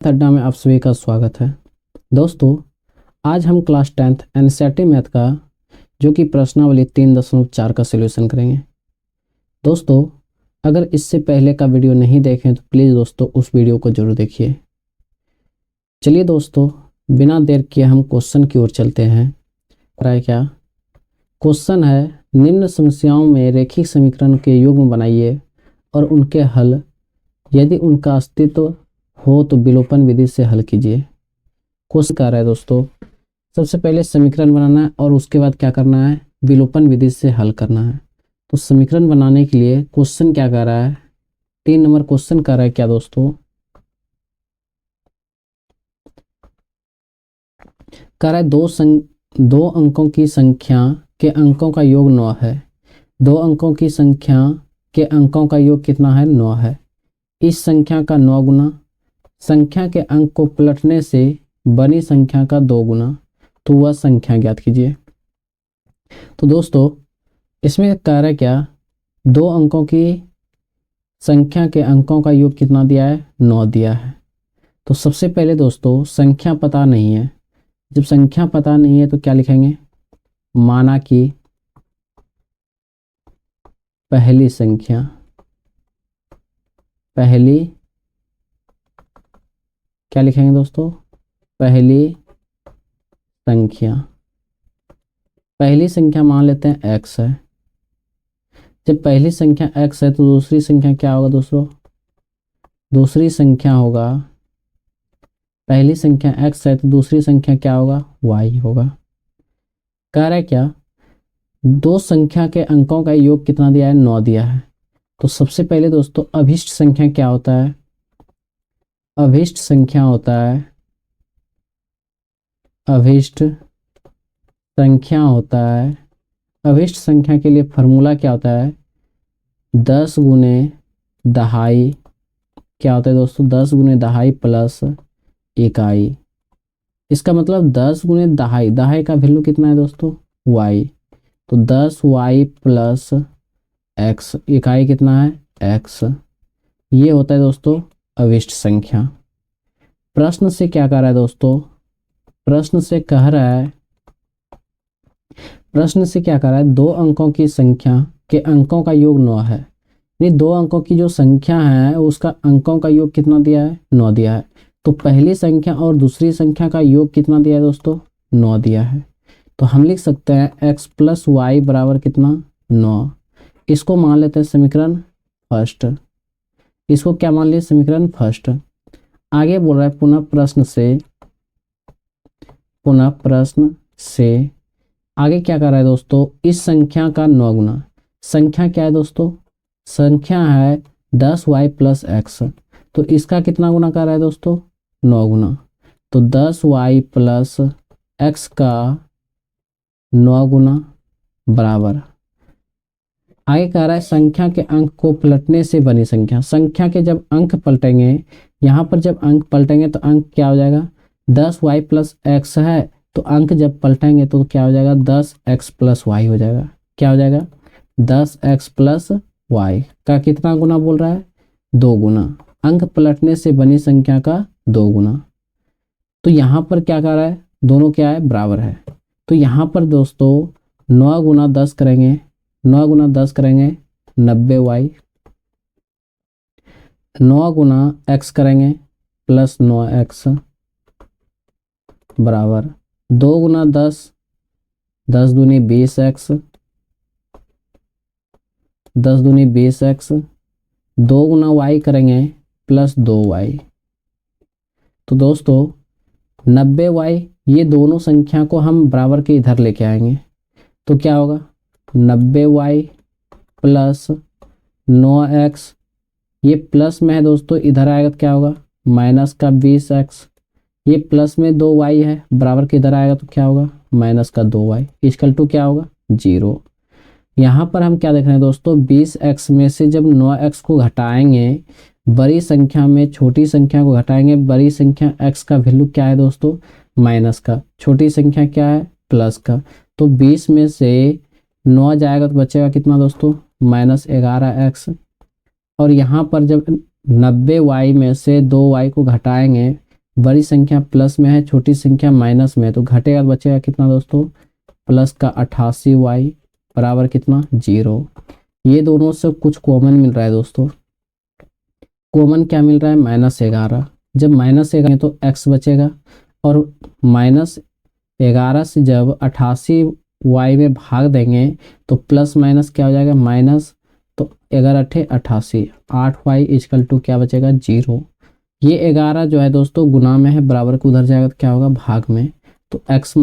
अड्डा में आप सभी का स्वागत है। दोस्तों, आज हम क्लास 10th एनसीईआरटी मैथ का जो कि प्रश्नावली 3.4 का सलूशन करेंगे। दोस्तों, अगर इससे पहले का वीडियो नहीं देखें तो प्लीज़ दोस्तों उस वीडियो को जरूर देखिए। चलिए दोस्तों, बिना देर किए हम क्वेश्चन की ओर चलते हैं। क्या क्वेश्चन है, निम्न समस्याओं में रेखिक समीकरण के युग्म बनाइए और उनके हल, यदि उनका अस्तित्व हो तो विलोपन विधि से हल कीजिए। क्वेश्चन क्या रहा है दोस्तों, सबसे पहले समीकरण बनाना है और उसके बाद क्या करना है, विलोपन विधि से हल करना है। तो समीकरण बनाने के लिए क्वेश्चन क्या कर रहा है, 3 नंबर क्वेश्चन कर रहा है क्या दोस्तों, कर रहा है दो अंकों की संख्या के अंकों का योग 9 है। 2 अंकों की संख्या के अंकों का योग कितना है, 9 है। इस संख्या का 9 गुना संख्या के अंक को पलटने से बनी संख्या का 2 गुना, तो वह संख्या ज्ञात कीजिए। तो दोस्तों, इसमें कार्य क्या, 2 अंकों की संख्या के अंकों का योग कितना दिया है, 9 दिया है। तो सबसे पहले दोस्तों संख्या पता नहीं है। जब संख्या पता नहीं है तो क्या लिखेंगे, माना कि पहली संख्या, पहली क्या लिखेंगे दोस्तों, पहली संख्या, पहली संख्या मान लेते हैं x है। जब पहली संख्या x है तो दूसरी संख्या क्या होगा दोस्तों, दूसरी संख्या होगा, पहली संख्या x है तो दूसरी संख्या क्या होगा, y होगा। कह रहा है क्या, 2 संख्या के अंकों का योग कितना दिया है, 9 दिया है। तो सबसे पहले दोस्तों अभिष्ट संख्या क्या होता है, अभिष्ट संख्या होता है, अभिष्ट संख्या होता है, अभिष्ट संख्या के लिए फॉर्मूला क्या होता है, 10 गुने दहाई, क्या होता है दोस्तों, 10 गुने दहाई प्लस इकाई। इसका मतलब 10 गुने दहाई, दहाई का वैल्यू कितना है दोस्तों, y, तो 10y प्लस x, इकाई कितना है, x। ये होता है दोस्तों अभिष्ट संख्या। प्रश्न से क्या कह रहा है दोस्तों, प्रश्न से कह रहा है, प्रश्न से क्या कर रहा है, 2 अंकों की संख्या के अंकों का योग 9 है। यानी 2 अंकों की जो संख्या है उसका अंकों का योग कितना दिया है, 9 दिया है। तो पहली संख्या और दूसरी संख्या का योग कितना दिया है दोस्तों, 9 दिया है। तो हम लिख सकते हैं x प्लस वाई बराबर कितना, 9। इसको मान लेते हैं समीकरण फर्स्ट, इसको क्या मान लिया, समीकरण फर्स्ट। आगे बोल रहा है पुनः प्रश्न से, पुनः प्रश्न से आगे क्या कर रहा है दोस्तों, इस संख्या का 9 गुना, संख्या क्या है दोस्तों, संख्या है 10y प्लस एक्स, तो इसका कितना गुना कर रहा है दोस्तों, 9 गुना। तो 10y प्लस एक्स का 9 गुना बराबर, आगे कह रहा है संख्या के अंक को पलटने से बनी संख्या। संख्या के जब अंक पलटेंगे, यहाँ पर जब अंक पलटेंगे तो अंक क्या हो जाएगा, 10y प्लस एक्स है, तो अंक जब पलटेंगे तो क्या हो जाएगा, 10x प्लस वाई हो जाएगा। क्या हो जाएगा, 10x प्लस वाई का कितना गुना बोल रहा है, 2 गुना। अंक पलटने से बनी संख्या का 2 गुना। तो यहाँ पर क्या कर रहा है, दोनों क्या है, बराबर है। तो यहाँ पर दोस्तों 9 गुना 10 करेंगे, 9 गुना 10 करेंगे 90y, 9 गुना x करेंगे प्लस 9x बराबर 2 गुना 10, 10 दूनी 20x, 10 दूनी 20x, 2 गुना y करेंगे प्लस 2y। तो दोस्तों 90y, ये दोनों संख्या को हम बराबर के इधर लेके आएंगे तो क्या होगा, 90y प्लस 9x, ये प्लस में है दोस्तों, इधर आएगा तो क्या होगा, माइनस का 20x, ये प्लस में 2y है, बराबर के इधर आएगा तो क्या होगा, माइनस का 2y, इक्वल टू क्या होगा, 0। यहाँ पर हम क्या देख रहे हैं दोस्तों, 20x में से जब 9x को घटाएंगे, बड़ी संख्या में छोटी संख्या को घटाएंगे, बड़ी संख्या x का वैल्यू क्या है दोस्तों, माइनस का, छोटी संख्या क्या है, प्लस का। तो 20 में से 9 जाएगा तो बचेगा कितना दोस्तों, माइनस 11x। और यहाँ पर जब 90y में से 2y को घटाएंगे बड़ी संख्या प्लस में है, छोटी संख्या माइनस में है, तो घटेगा, बचेगा कितना दोस्तों, प्लस का 88y बराबर कितना 0। ये दोनों से कुछ कॉमन मिल रहा है दोस्तों, कॉमन क्या मिल रहा है, -11। जब -11 तो x बचेगा, और -11 से जब 88y में भाग देंगे तो प्लस माइनस क्या हो जाएगा, माइनस, तो 11×8 = 88, 8y क्या बचेगा 0। ये 11 जो है दोस्तों गुना में है, बराबर को उधर जाएगा तो क्या होगा, भाग में, तो x -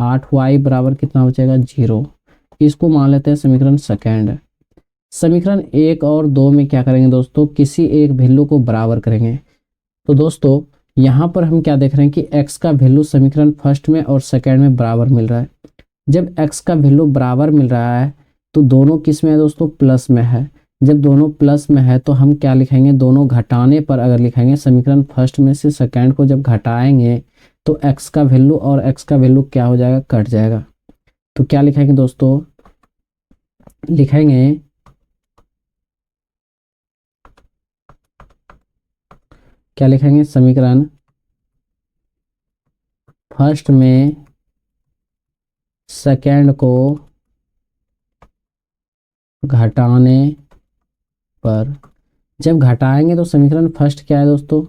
8y बराबर कितना बचेगा 0। इसको मान लेते हैं समीकरण सेकेंड। समीकरण 1 और 2 में क्या करेंगे दोस्तों, किसी एक वैल्यू को बराबर करेंगे। तो दोस्तों यहाँ पर हम क्या देख रहे हैं कि x का वैल्यू समीकरण फर्स्ट में और सेकेंड में बराबर मिल रहा है। जब x का वैल्यू बराबर मिल रहा है तो दोनों किस में है दोस्तों, प्लस में है। जब दोनों प्लस में है तो हम क्या लिखेंगे, दोनों घटाने पर अगर लिखेंगे, समीकरण फर्स्ट में से सेकेंड को जब घटाएंगे तो x का वैल्यू और x का वैल्यू क्या हो जाएगा, कट जाएगा। तो क्या लिखेंगे दोस्तों, लिखेंगे क्या लिखेंगे, समीकरण फर्स्ट में सेकेंड को घटाने पर, जब घटाएंगे तो समीकरण फर्स्ट क्या है दोस्तों,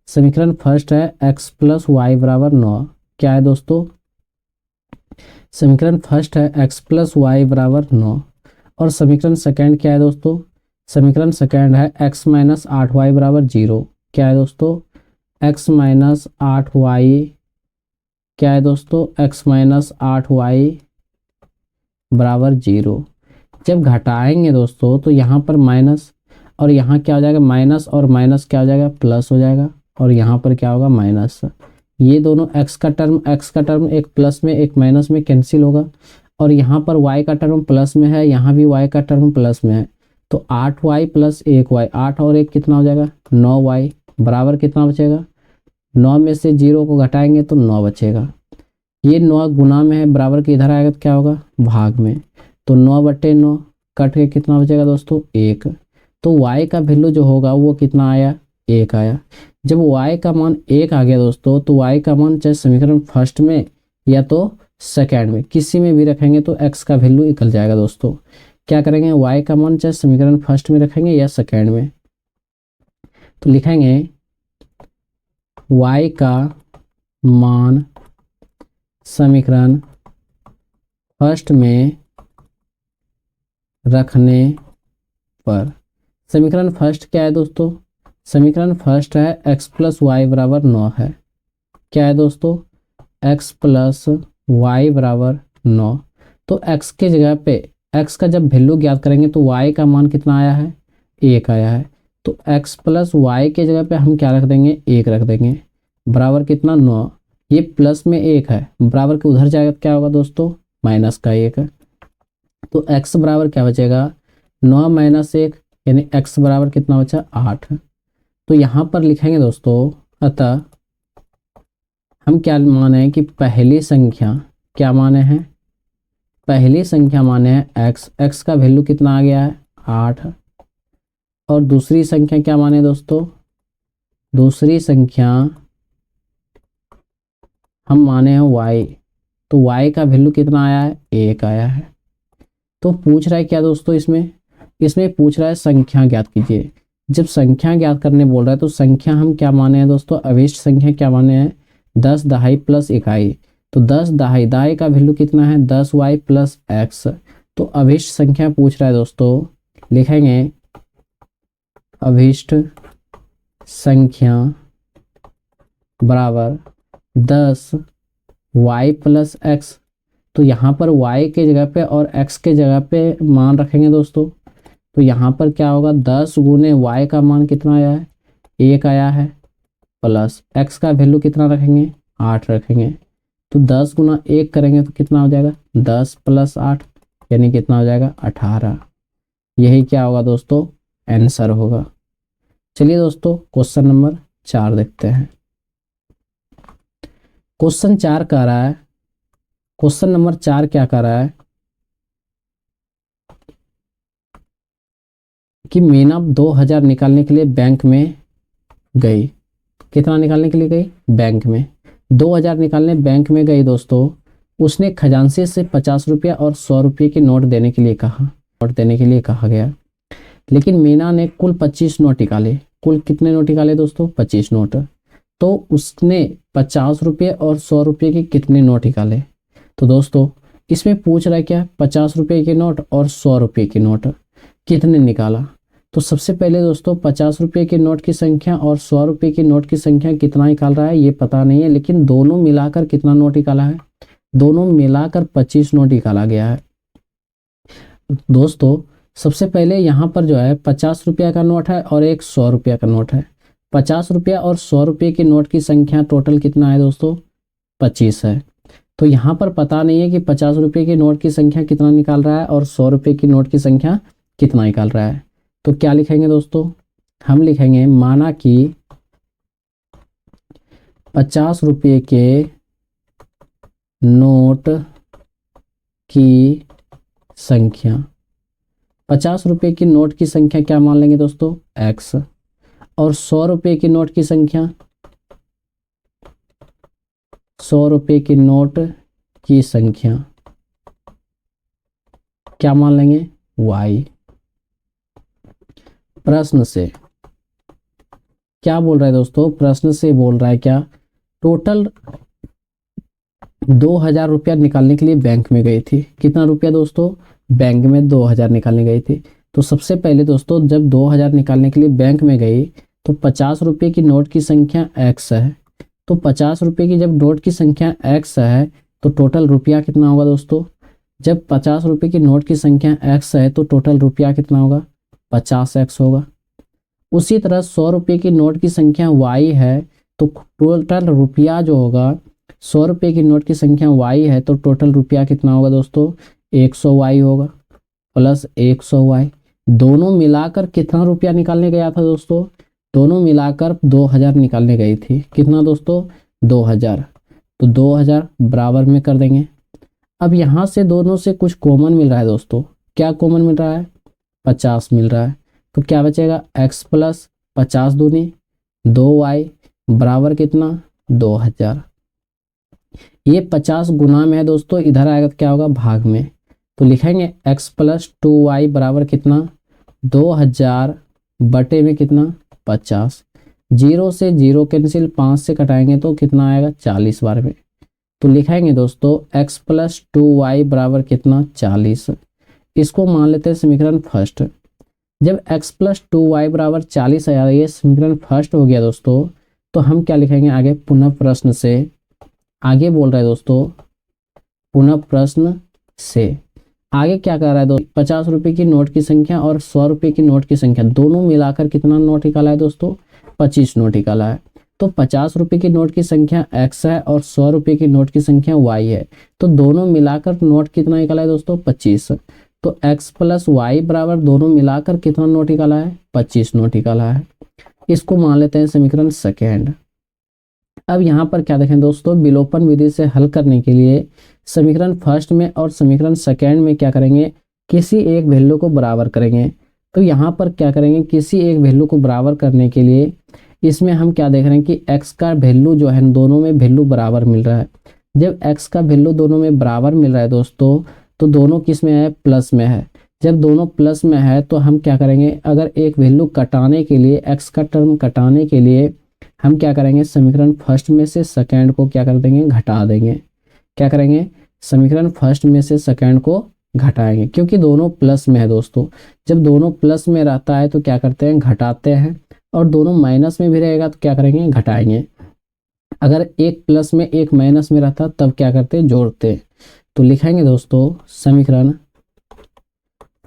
समीकरण फर्स्ट है x + y बराबर 9। क्या है दोस्तों, समीकरण फर्स्ट है x + y बराबर 9। और समीकरण सेकेंड क्या है दोस्तों, समीकरण सेकेंड है x - 8y बराबर 0। क्या है दोस्तों, x - 8y, क्या है दोस्तों, x - 8y बराबर 0। जब घटाएंगे दोस्तों तो यहाँ पर माइनस, और यहाँ क्या हो जाएगा, माइनस और माइनस क्या हो जाएगा, प्लस हो जाएगा, और यहाँ पर क्या होगा, माइनस। ये दोनों x का टर्म एक प्लस में एक माइनस में कैंसिल होगा, और यहाँ पर y का टर्म प्लस में है, यहाँ भी y का टर्म प्लस में है, तो 8y + 1y, 8 और 1 कितना हो जाएगा, 9y बराबर कितना बचेगा, 9 में से 0 को घटाएंगे तो 9 बचेगा। ये 9 गुना में है, बराबर के इधर आएगा तो क्या होगा, भाग में, तो 9/9 कट के कितना बचेगा दोस्तों, 1। तो y का वैल्यू जो होगा वो कितना आया, 1 आया। जब y का मान 1 आ गया दोस्तों, तो y का मान चाहे समीकरण फर्स्ट में या तो सेकेंड में किसी में भी रखेंगे तो x का वैल्यू निकल जाएगा दोस्तों। क्या करेंगे, y का मान चाहे समीकरण फर्स्ट में रखेंगे या सेकेंड में, तो लिखेंगे y का मान समीकरण फर्स्ट में रखने पर, समीकरण फर्स्ट क्या है दोस्तों, समीकरण फर्स्ट है x + y बराबर 9 है। क्या है दोस्तों, x + y बराबर 9। तो x के जगह पे, x का जब वैल्यू ज्ञात करेंगे तो y का मान कितना आया है, 1 आया है। तो x + y के जगह पे हम क्या रख देंगे, 1 रख देंगे, बराबर कितना 9। ये प्लस में 1 है, बराबर के उधर जाएगा तो क्या होगा दोस्तों, माइनस का 1। तो x बराबर क्या बचेगा, 9 - 1, यानी x बराबर कितना बचा, 8। तो यहाँ पर लिखेंगे दोस्तों, अतः हम क्या माने हैं कि पहली संख्या, क्या माने हैं, पहली संख्या माने हैं x का वैल्यू कितना आ गया है, 8। और दूसरी संख्या क्या माने दोस्तों, दूसरी संख्या हम माने हैं y, तो y का वैल्यू कितना आया है, 1 आया है। तो पूछ रहा है क्या दोस्तों, इसमें पूछ रहा है संख्या ज्ञात कीजिए। जब संख्या ज्ञात करने बोल रहा है तो संख्या हम क्या माने हैं दोस्तों, अवेष्ट संख्या क्या माने हैं, 10 दहाई प्लस इकाई। तो 10 दहाई, दहाई का वैल्यू कितना है, 10y + x। तो अवेष्ट संख्या पूछ रहा है दोस्तों, लिखेंगे अवेष्ट संख्या बराबर 10y + x। तो यहाँ पर y के जगह पे और x के जगह पे मान रखेंगे दोस्तों, तो यहाँ पर क्या होगा, 10 गुने y का मान कितना आया है, 1 आया है, प्लस x का वैल्यू कितना रखेंगे, 8 रखेंगे। तो 10 गुना 1 करेंगे तो कितना हो जाएगा, 10 + 8, यानी कितना हो जाएगा, 18। यही क्या होगा दोस्तों, आंसर होगा। चलिए दोस्तों क्वेश्चन नंबर 4 देखते हैं। क्वेश्चन 4 कह रहा है, क्वेश्चन नंबर 4 क्या कह रहा है कि मीना 2000 निकालने के लिए बैंक में गई। कितना निकालने के लिए गई, बैंक में 2000 निकालने बैंक में गई दोस्तों। उसने खजांची से 50 रुपया और 100 रुपये के नोट देने के लिए कहा गया। लेकिन मीना ने कुल 25 नोट निकाले। कुल कितने नोट निकाले दोस्तों, 25 नोट। तो उसने 50 रुपये और 100 रुपये के कितने नोट निकाले। तो दोस्तों इसमें पूछ रहा है क्या, 50 रुपये के नोट और 100 रुपये के नोट कितने निकाला। तो सबसे पहले दोस्तों 50 रुपये के नोट की संख्या और 100 रुपये के नोट की संख्या कितना निकाल रहा है ये पता नहीं है, लेकिन दोनों मिलाकर कितना नोट निकाला है, दोनों मिलाकर 25 नोट निकाला गया है। दोस्तों सबसे पहले यहाँ पर जो है 50 रुपया का नोट है और एक 100 रुपया का नोट है। 50 रुपया और 100 रुपये के नोट की संख्या टोटल कितना है दोस्तों, 25 है। तो यहाँ पर पता नहीं है कि 50 रुपये के नोट की संख्या कितना निकाल रहा है और 100 रुपये की नोट की संख्या कितना निकाल रहा है। तो क्या लिखेंगे दोस्तों, हम लिखेंगे माना कि 50 रुपये के नोट की संख्या, 50 रुपये की नोट की संख्या क्या मान लेंगे दोस्तों, x, और 100 रुपये की नोट की संख्या, 100 रुपये की नोट की संख्या क्या मान लेंगे, y। प्रश्न से क्या बोल रहा है दोस्तों, प्रश्न से बोल रहा है क्या, टोटल 2000 रुपया निकालने के लिए बैंक में गई थी। कितना रुपया दोस्तों, बैंक में 2000 निकालने गई थी। तो सबसे पहले दोस्तों जब 2000 निकालने के लिए बैंक में गई तो 50 रुपये की नोट की संख्या x है। तो 50 रुपये की जब नोट की संख्या x है तो टोटल रुपया कितना होगा दोस्तों, जब 50 रुपये की नोट की संख्या x है तो टोटल रुपया कितना होगा, 50x होगा। उसी तरह 100 रुपये की नोट की संख्या y है तो टोटल रुपया जो होगा, 100 रुपये की नोट की संख्या y है तो टोटल रुपया कितना होगा दोस्तों, 100y होगा प्लस 100y। दोनों मिलाकर कितना रुपया निकालने गया था दोस्तों, दोनों मिलाकर 2000 निकालने गई थी। कितना दोस्तों, 2000। तो 2000 बराबर में कर देंगे। अब यहाँ से दोनों से कुछ कॉमन मिल रहा है दोस्तों, क्या कॉमन मिल रहा है, 50 मिल रहा है। तो क्या बचेगा, x प्लस 50 दूनी 2y बराबर कितना, 2000। ये 50 गुना में है दोस्तों, इधर आएगा तो क्या होगा, भाग में। तो लिखेंगे x प्लस 2y बराबर कितना, 2000 बटे में कितना, 50। 0 से 0 कैंसिल, 5 से कटाएंगे तो कितना आएगा, 40 बार में। तो लिखेंगे दोस्तों x प्लस 2y बराबर कितना, 40। इसको मान लेते हैं समीकरण फर्स्ट। जब x प्लस 2y बराबर 40 आया, ये समीकरण फर्स्ट हो गया दोस्तों। तो हम क्या लिखेंगे आगे, पुनः प्रश्न से आगे बोल रहे हैं दोस्तों, पुनः प्रश्न से आगे क्या कर रहा है दोस्तों, 50 रुपये की नोट की संख्या और 100 रुपये की नोट की संख्या दोनों मिलाकर कितना नोट निकाला है दोस्तों, 25 नोट निकाला है। तो 50 रुपये की नोट की संख्या x है और 100 रुपये की नोट की संख्या y है। तो दोनों मिलाकर नोट कितना निकाला है दोस्तों, 25। तो x प्लस y बराबर दोनों मिलाकर कितना नोट निकाला है, 25 नोट निकाला है। इसको मान लेते हैं समीकरण सेकेंड। अब यहाँ पर क्या देखें दोस्तों, विलोपन विधि से हल करने के लिए समीकरण फर्स्ट में और समीकरण सेकेंड में क्या करेंगे, किसी एक वैल्यू को बराबर करेंगे। तो यहाँ पर क्या करेंगे, किसी एक वैल्यू को बराबर करने के लिए इसमें हम क्या देख रहे हैं कि x का वैल्यू जो है दोनों में वैल्यू बराबर मिल रहा है। जब x का वैल्यू दोनों में बराबर मिल रहा है दोस्तों, तो दोनों किस में है, प्लस में है। जब दोनों प्लस में है तो हम क्या करेंगे, अगर एक वैल्यू कटाने के लिए, x का टर्म कटाने के लिए हम क्या करेंगे, समीकरण फर्स्ट में से सेकेंड को क्या कर देंगे, घटा देंगे। क्या करेंगे, समीकरण फर्स्ट में से सेकेंड को घटाएंगे, क्योंकि दोनों प्लस में है दोस्तों। जब दोनों प्लस में रहता है तो क्या करते हैं, घटाते हैं, और दोनों माइनस में भी रहेगा तो क्या करेंगे, घटाएंगे। अगर एक प्लस में एक माइनस में रहता तब क्या करते हैं, जोड़ते। तो लिखेंगे दोस्तों समीकरण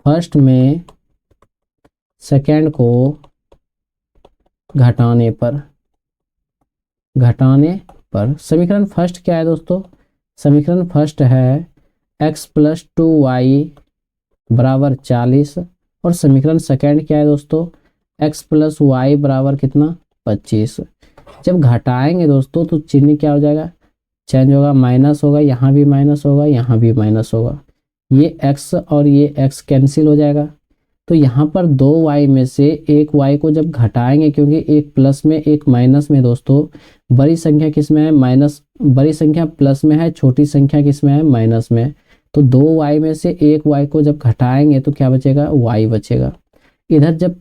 फर्स्ट में सेकेंड को घटाने पर समीकरण फर्स्ट क्या है दोस्तों, समीकरण फर्स्ट है x प्लस 2y बराबर 40, और समीकरण सेकेंड क्या है दोस्तों, x प्लस y बराबर कितना, 25। जब घटाएंगे दोस्तों तो चिन्ह क्या हो जाएगा, चेंज होगा, माइनस होगा, यहाँ भी माइनस होगा, यहाँ भी माइनस होगा। ये x और ये x कैंसिल हो जाएगा। तो यहाँ पर 2y में से एक y को जब घटाएंगे, क्योंकि एक प्लस में एक माइनस में दोस्तों, बड़ी संख्या किस में है, माइनस, बड़ी संख्या प्लस में है, छोटी संख्या किस में है, माइनस में है। तो 2y में से एक y को जब घटाएंगे तो क्या बचेगा, y बचेगा। इधर जब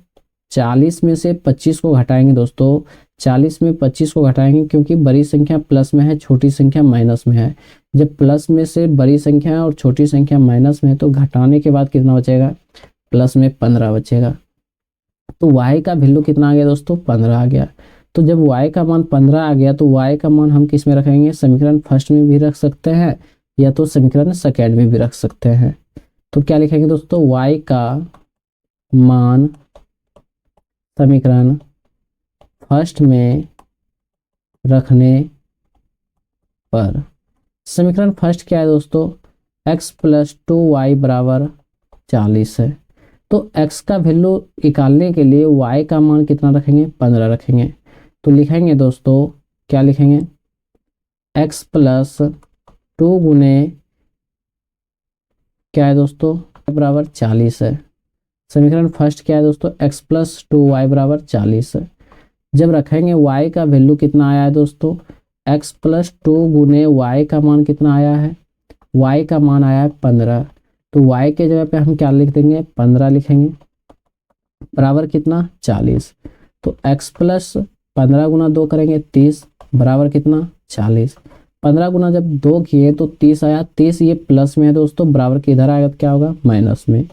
40 में से 25 को घटाएंगे दोस्तों, 40 में 25 को घटाएंगे, क्योंकि बड़ी संख्या प्लस में है, छोटी संख्या माइनस में है। जब प्लस में से बड़ी संख्या है और छोटी संख्या माइनस में है, तो घटाने के बाद कितना बचेगा, प्लस में 15 बचेगा। तो y का वैल्यू कितना आ गया दोस्तों, 15 आ गया। तो जब y का मान 15 आ गया तो y का मान हम किस में रखेंगे, समीकरण फर्स्ट में भी रख सकते हैं या तो समीकरण सेकेंड में भी रख सकते हैं। तो क्या लिखेंगे दोस्तों, y का मान समीकरण फर्स्ट में रखने पर, समीकरण फर्स्ट क्या है दोस्तों, x प्लस 2y बराबर 40 है। तो x का वैल्यू निकालने के लिए y का मान कितना रखेंगे, 15 रखेंगे। तो लिखेंगे दोस्तों, क्या लिखेंगे, x प्लस 2 गुने क्या है दोस्तों, बराबर 40 है। समीकरण फर्स्ट क्या है दोस्तों, x प्लस 2y बराबर 40 है। जब रखेंगे y का वैल्यू कितना आया है दोस्तों, x प्लस 2 गुने y का मान कितना आया है, y का मान आया है 15। तो y के जगह पे हम क्या लिख देंगे, 15 लिखेंगे, बराबर कितना, 40। तो x प्लस 15 गुना 2 करेंगे 30, बराबर कितना, 40। 15 गुना जब 2 किए तो 30 आया, 30 ये प्लस में है दोस्तों, बराबर के इधर आएगा तो क्या होगा, माइनस में।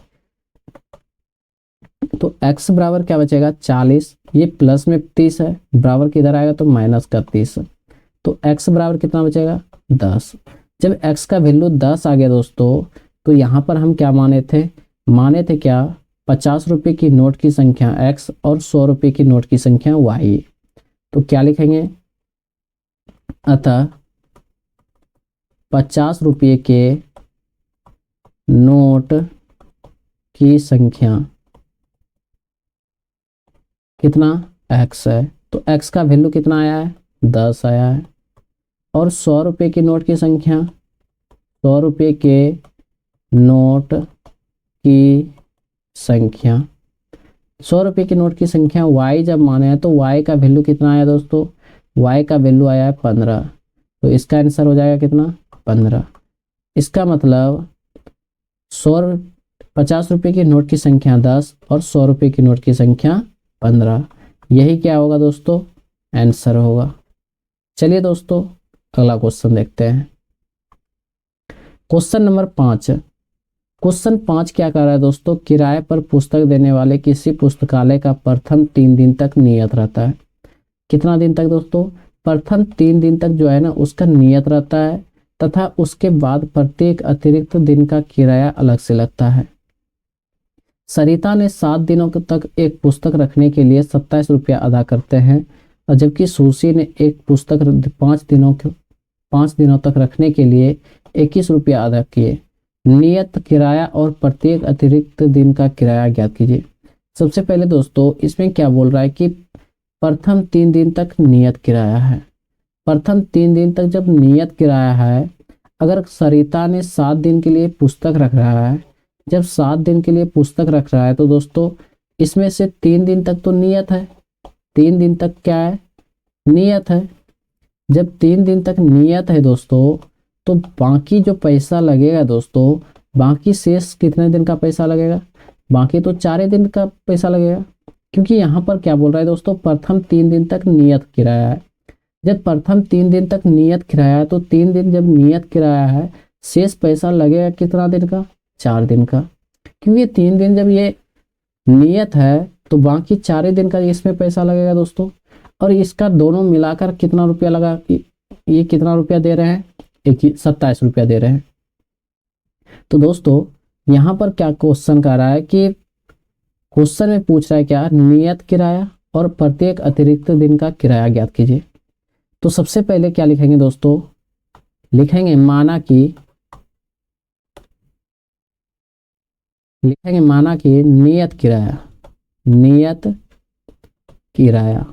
तो x बराबर क्या बचेगा, 40, ये प्लस में 30 है, बराबर के इधर आएगा तो माइनस का 30। तो x बराबर कितना बचेगा, 10। जब x का वैल्यू 10 आ गया दोस्तों, तो यहाँ पर हम क्या माने थे क्या, 50 रुपये की नोट की संख्या x और 100 रुपये की नोट की संख्या y। तो क्या लिखेंगे, अतः 50 रुपये के नोट की संख्या कितना, x है। तो x का वैल्यू कितना आया है, 10 आया है। और 100 रुपये की नोट की संख्या, 100 रुपये के नोट की संख्या, 100 रुपये की नोट की संख्या y जब माने हैं तो y का वैल्यू कितना आया दोस्तों, y का वैल्यू आया है 15। तो इसका आंसर हो जाएगा कितना, 15। इसका मतलब 50 रुपये की नोट की संख्या 10 और 100 रुपये की नोट की संख्या 15, यही क्या होगा दोस्तों, आंसर होगा। चलिए दोस्तों अगला क्वेश्चन देखते हैं। Question number 5। क्वेश्चन 5 क्या कर रहा है दोस्तों, किराए पर पुस्तक देने वाले किसी पुस्तकालय का प्रथम 3 दिन तक नियत रहता है। कितना दिन तक दोस्तों, प्रथम 3 दिन तक जो है ना उसका नियत रहता है, तथा उसके बाद प्रत्येक अतिरिक्त दिन का किराया अलग से लगता है। सरिता ने 7 दिनों तक एक पुस्तक रखने के लिए 27 रुपया अदा करते हैं, और जबकि सुशी ने एक पुस्तक 5 दिनों तक रखने के लिए 21 रुपया अदा किए। नियत किराया और प्रत्येक अतिरिक्त दिन का किराया ज्ञात कीजिए। सबसे पहले दोस्तों इसमें क्या बोल रहा है कि प्रथम 3 दिन तक नियत किराया है। प्रथम 3 दिन तक जब नियत किराया है, अगर सरिता ने 7 दिन के लिए पुस्तक रख रहा है, जब 7 दिन के लिए पुस्तक रख रहा है तो दोस्तों इसमें से 3 दिन तक तो नियत है, 3 दिन तक क्या है, नियत है। जब 3 दिन तक नियत है दोस्तों, तो बाकी जो पैसा लगेगा दोस्तों, बाकी शेष कितने दिन का पैसा लगेगा, बाकी तो 4 दिन का पैसा लगेगा। क्योंकि यहाँ पर क्या बोल रहा है दोस्तों, प्रथम 3 दिन तक नियत किराया है। जब प्रथम 3 दिन तक नियत किराया है, तो 3 दिन जब नियत किराया है, शेष पैसा लगेगा कितना दिन का, 4 दिन का। क्योंकि 3 दिन जब ये नियत है तो बाकी 4 दिन का इसमें पैसा लगेगा दोस्तों। और इसका दोनों मिलाकर कितना रुपया लगा, ये कितना रुपया दे रहे हैं, 27 रुपया दे रहे हैं। तो दोस्तों यहाँ पर क्या क्वेश्चन कर रहा है कि क्वेश्चन में पूछ रहा है क्या, नियत किराया और प्रत्येक अतिरिक्त दिन का किराया ज्ञात कीजिए। तो सबसे पहले क्या लिखेंगे दोस्तों, लिखेंगे माना कि नियत किराया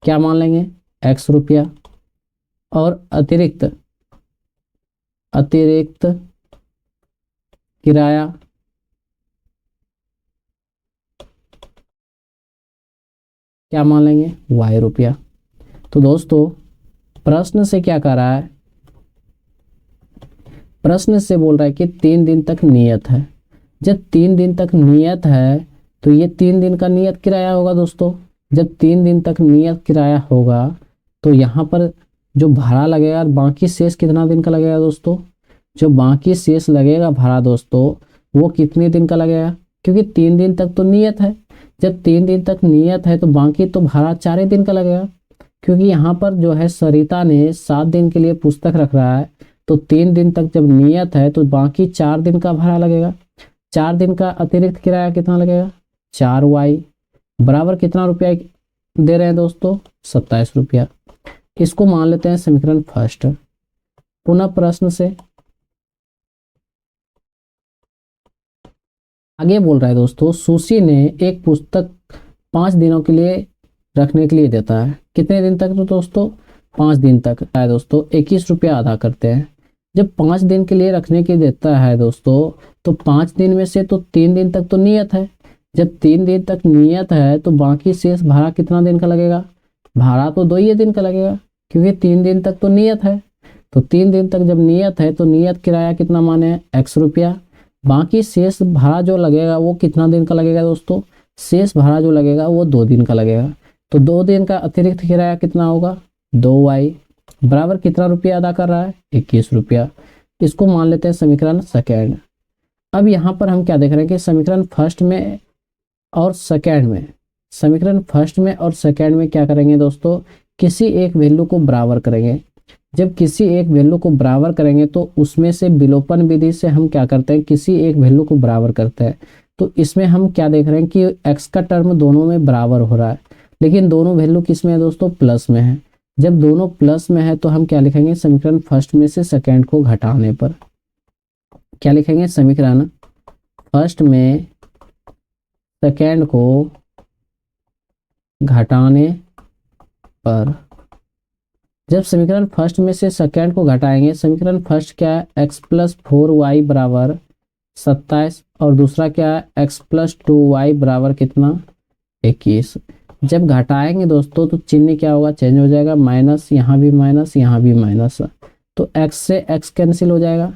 क्या मान लेंगे, x रुपया, और अतिरिक्त किराया क्या मान लेंगे, y रुपया। तो दोस्तों प्रश्न से क्या कर रहा है, प्रश्न से बोल रहा है कि 3 दिन तक नियत है। जब 3 दिन तक नियत है तो ये 3 दिन का नियत किराया होगा दोस्तों। जब 3 दिन तक नियत किराया होगा तो यहाँ पर जो भाड़ा लगेगा, बाकी शेष कितना दिन का लगेगा दोस्तों, जो बाकी शेष लगेगा भाड़ा दोस्तों वो कितने दिन का लगेगा, क्योंकि 3 दिन तक तो नियत है। जब 3 दिन तक नियत है तो बाकी तो भाड़ा 4 ही दिन का लगेगा, क्योंकि यहाँ पर जो है सरिता ने 7 दिन के लिए पुस्तक रख रहा है, तो 3 दिन तक जब नियत है तो बाकी 4 दिन का भाड़ा लगेगा। 4 दिन का अतिरिक्त किराया कितना लगेगा, 4y बराबर कितना रुपया दे रहे हैं दोस्तों, 27 रुपया। इसको मान लेते हैं समीकरण फर्स्ट। पुनः प्रश्न से आगे बोल रहा है दोस्तों, सुशी ने एक पुस्तक 5 दिनों के लिए रखने के लिए देता है। कितने दिन तक, तो दोस्तों 5 दिन तक है दोस्तों, 21 रुपया अदा करते हैं। जब 5 दिन के लिए रखने के देता है दोस्तों, तो 5 दिन में से तो 3 दिन तक तो नियत है। जब 3 दिन तक नियत है तो बाकी शेष भाड़ा कितना दिन का लगेगा, भाड़ा तो 2 ही दिन का लगेगा, क्योंकि 3 दिन तक तो नियत है। तो 3 दिन तक जब नियत है तो नियत किराया कितना माने, x रुपया। बाकी शेष भाड़ा जो लगेगा वो कितना दिन का लगेगा दोस्तों, शेष भाड़ा जो लगेगा वो 2 दिन का लगेगा। तो 2 दिन का अतिरिक्त किराया कितना होगा, 2y बराबर कितना रुपया अदा कर रहा है, 21 रुपया। इसको मान लेते हैं समीकरण सेकेंड। अब यहाँ पर हम क्या देख रहे हैं कि समीकरण फर्स्ट में और सेकेंड में, समीकरण फर्स्ट में और सेकेंड में क्या करेंगे दोस्तों, किसी एक वैल्यू को बराबर करेंगे। जब किसी एक वैल्यू को बराबर करेंगे तो उसमें से विलोपन विधि से हम क्या करते हैं, किसी एक वैल्यू को बराबर करते हैं। तो इसमें हम क्या देख रहे हैं कि x का टर्म दोनों में बराबर हो रहा है, लेकिन दोनों वैल्यू किस में है दोस्तों, प्लस में है। जब दोनों प्लस में है तो हम क्या लिखेंगे, समीकरण फर्स्ट में से सेकेंड को घटाने पर क्या लिखेंगे, समीकरण फर्स्ट में सेकेंड को घटाने पर। जब समीकरण फर्स्ट में से सेकेंड को घटाएंगे, समीकरण फर्स्ट क्या है, x प्लस 4y बराबर 27 और दूसरा क्या है, x प्लस 2y बराबर कितना, 21। जब घटाएंगे दोस्तों तो चिन्ह क्या होगा, चेंज हो जाएगा, माइनस, यहाँ भी माइनस, यहाँ भी माइनस, तो x से x कैंसिल हो जाएगा।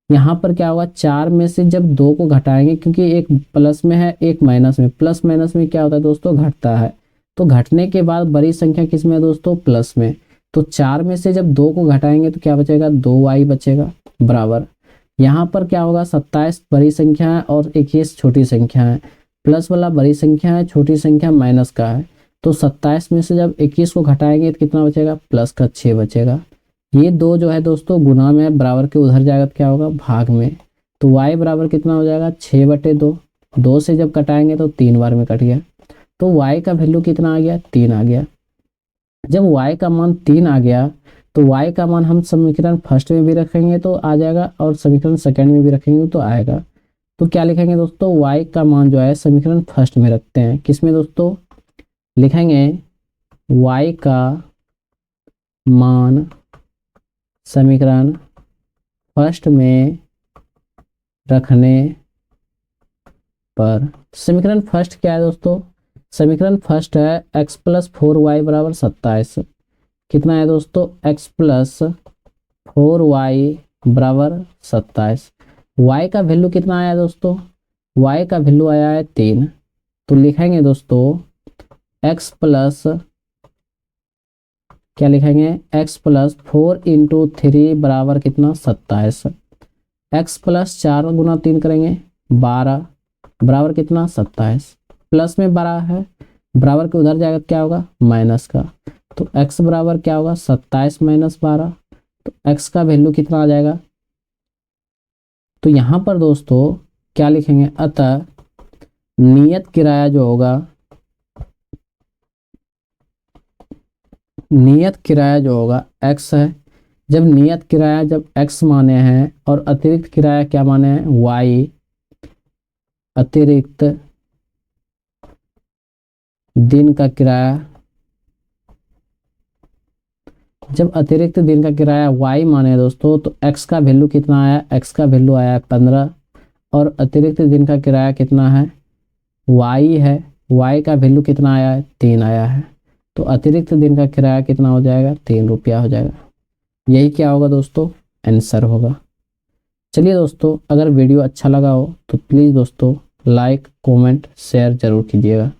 यहाँ पर क्या होगा, 4 में से जब 2 को घटाएंगे, क्योंकि एक प्लस में है एक माइनस में, प्लस माइनस में क्या होता है दोस्तों, घटता है। तो घटने के बाद बड़ी संख्या किस में है दोस्तों, प्लस में। तो 4 में से जब 2 को घटाएंगे तो क्या बचेगा, 2y बचेगा बराबर। यहाँ पर क्या होगा, 27 बड़ी संख्या है और 21 छोटी संख्या है। प्लस वाला बड़ी संख्या है, छोटी संख्या माइनस का है। तो 27 में से जब 21 को घटाएंगे तो कितना बचेगा, प्लस का 6 बचेगा। ये 2 जो है दोस्तों गुना में, बराबर के उधर जाएगा तो क्या होगा, भाग में। तो y बराबर कितना हो जाएगा, 6/2। 2 से जब कटाएंगे तो 3 बार में कट गया, तो y का वैल्यू कितना आ गया, 3 आ गया। जब y का मान 3 आ गया तो y का मान हम समीकरण फर्स्ट में भी रखेंगे तो आ जाएगा, और समीकरण सेकंड में भी रखेंगे तो आएगा। तो क्या लिखेंगे दोस्तों, y का मान जो है समीकरण फर्स्ट में रखते हैं। किसमें दोस्तों, लिखेंगे y का मान समीकरण फर्स्ट में रखने पर। समीकरण फर्स्ट क्या है दोस्तों, समीकरण फर्स्ट है x प्लस 4y बराबर 27। कितना है दोस्तों, x प्लस 4y बराबर 27। y का वैल्यू कितना आया दोस्तों, y का वैल्यू आया है 3। तो लिखेंगे दोस्तों x प्लस, क्या लिखेंगे, x प्लस 4 इंटू 3 बराबर कितना, 27। x प्लस 4 गुना 3 करेंगे 12 बराबर कितना, 27। प्लस में 12 है, बराबर के उधर जाएगा क्या होगा, माइनस का। तो x बराबर क्या होगा, 27 माइनस 12। तो x का वैल्यू कितना आ जाएगा। तो यहाँ पर दोस्तों क्या लिखेंगे, अतः नियत किराया जो होगा, नियत किराया जो होगा x है। जब नियत किराया जब x माने हैं और अतिरिक्त किराया क्या माने हैं, y, अतिरिक्त दिन का किराया, जब अतिरिक्त दिन का किराया y माने दोस्तों तो x का वैल्यू कितना आया, x का वैल्यू आया है 15 और अतिरिक्त दिन का किराया कितना है, y है, वाई का वैल्यू कितना आया है, 3 आया है, तो अतिरिक्त दिन का किराया कितना हो जाएगा, 3 रुपया हो जाएगा। यही क्या होगा दोस्तों, आंसर होगा। चलिए दोस्तों, अगर वीडियो अच्छा लगा हो तो प्लीज़ दोस्तों लाइक कमेंट शेयर जरूर कीजिएगा।